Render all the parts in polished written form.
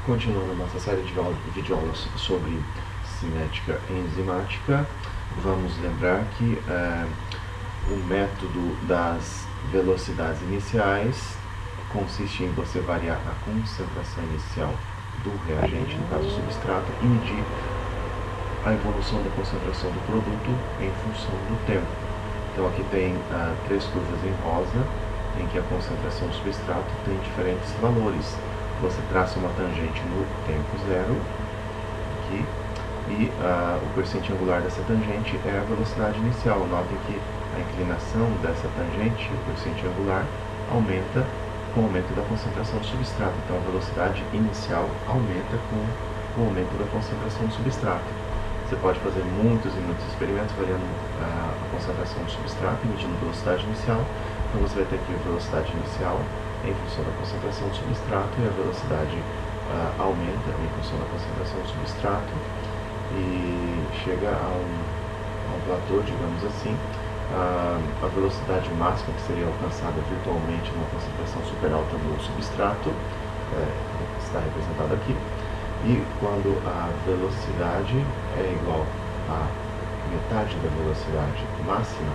Continuando nossa série de videoaulas sobre cinética enzimática, vamos lembrar que o método das velocidades iniciais consiste em você variar a concentração inicial do reagente, no caso o substrato, e medir a evolução da concentração do produto em função do tempo. Então aqui tem três curvas em rosa, em que a concentração do substrato tem diferentes valores. Você traça uma tangente no tempo zero, aqui, e o coeficiente angular dessa tangente é a velocidade inicial. Notem que a inclinação dessa tangente, o coeficiente angular, aumenta com o aumento da concentração do substrato. Então a velocidade inicial aumenta com o aumento da concentração do substrato. Você pode fazer muitos e muitos experimentos variando a concentração do substrato e medindo a velocidade inicial. Então você vai ter aqui a velocidade inicial em função da concentração do substrato, e a velocidade aumenta em função da concentração do substrato e chega a um platô, digamos assim. A velocidade máxima, que seria alcançada virtualmente numa concentração super alta do substrato, está representada aqui. E quando a velocidade é igual a metade da velocidade máxima,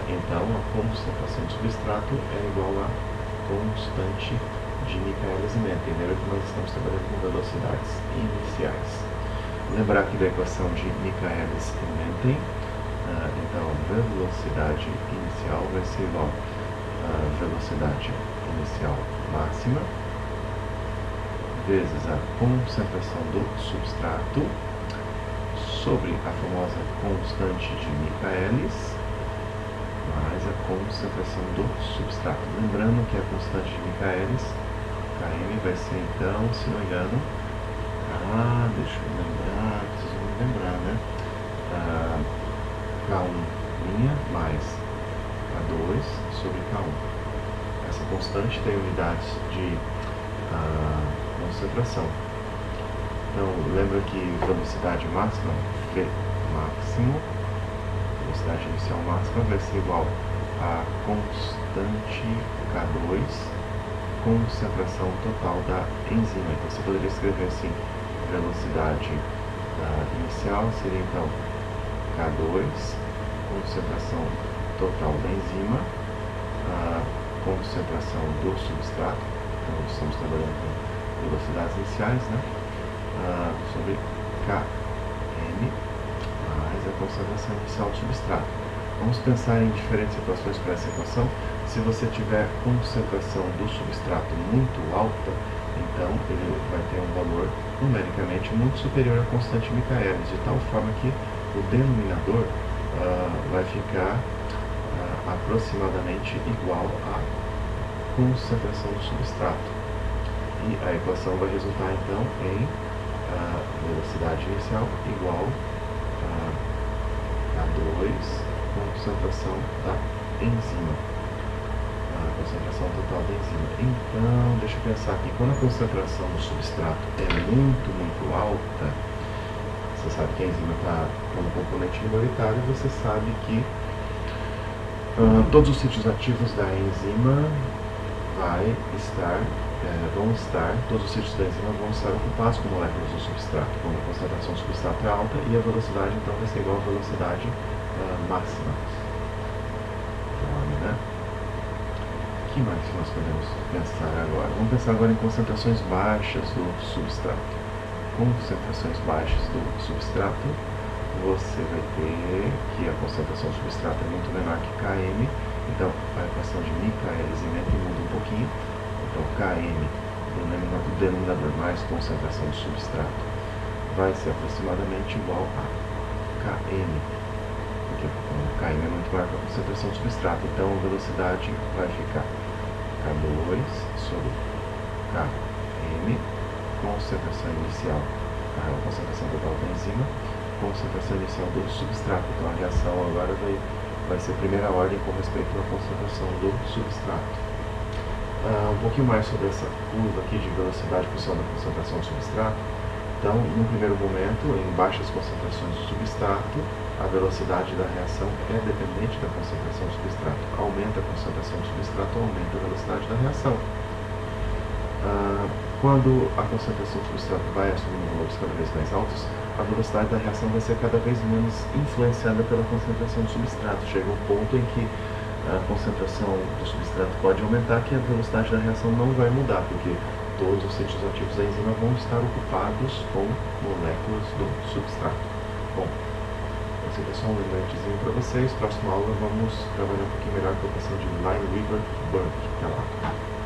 então a concentração do substrato é igual a constante de Michaelis-Menten. Lembra que nós estamos trabalhando com velocidades iniciais. Lembrar aqui da equação de Michaelis-Menten. Então, a velocidade inicial vai ser igual a velocidade inicial máxima vezes a concentração do substrato sobre a famosa constante de Michaelis mais a concentração do substrato. Lembrando que a constante de Michaelis, Km, vai ser então, se não me engano, deixa eu lembrar, preciso me lembrar, né? K1' mais K2 sobre K1. Essa constante tem unidades de concentração. Então, lembra que velocidade máxima, V máximo, velocidade inicial máxima, vai ser igual a constante K2, concentração total da enzima. Então, você poderia escrever assim: velocidade inicial seria então K2, concentração total da enzima, concentração do substrato. Então, estamos trabalhando com velocidades iniciais, né? Sobre Km mais a concentração inicial do substrato. Vamos pensar em diferentes equações para essa equação. Se você tiver concentração do substrato muito alta, então ele vai ter um valor numericamente muito superior à constante Michaelis, de tal forma que o denominador vai ficar aproximadamente igual à concentração do substrato. E a equação vai resultar então em velocidade inicial igual a K2, concentração da enzima, a concentração total da enzima. Então, deixa eu pensar aqui, quando a concentração do substrato é muito alta, você sabe que a enzima está como componente minoritário, você sabe que todos os sítios ativos da enzima todos os sítios da enzima vão estar ocupados com moléculas do substrato, quando a concentração do substrato é alta, e a velocidade então vai ser igual à velocidade máxima. Né? O que mais nós podemos pensar agora? Vamos pensar agora em concentrações baixas do substrato. Concentrações baixas do substrato, você vai ter que a concentração do substrato é muito menor que Km, então a equação de Michaelis-Menten muda um pouquinho. Então, Km, denominador mais concentração do substrato, vai ser aproximadamente igual a Km, porque Km é muito maior que a concentração do substrato. Então, a velocidade vai ficar K2 sobre Km, concentração inicial, a concentração total da enzima, concentração inicial do substrato. Então, a reação agora vai ser primeira ordem com respeito à concentração do substrato. Um pouquinho mais sobre essa curva aqui de velocidade em função da concentração do substrato. Então, no primeiro momento, em baixas concentrações do substrato, a velocidade da reação é dependente da concentração do substrato. Aumenta a concentração do substrato, aumenta a velocidade da reação. Quando a concentração do substrato vai assumindo valores cada vez mais altos, a velocidade da reação vai ser cada vez menos influenciada pela concentração do substrato. Chega um ponto em que a concentração do substrato pode aumentar, que a velocidade da reação não vai mudar, porque todos os sítios ativos da enzima vão estar ocupados com moléculas do substrato. Bom, esse é só um lembretezinho para vocês. Próxima aula vamos trabalhar um pouquinho melhor com a equação de Lineweaver-Burke. Até lá!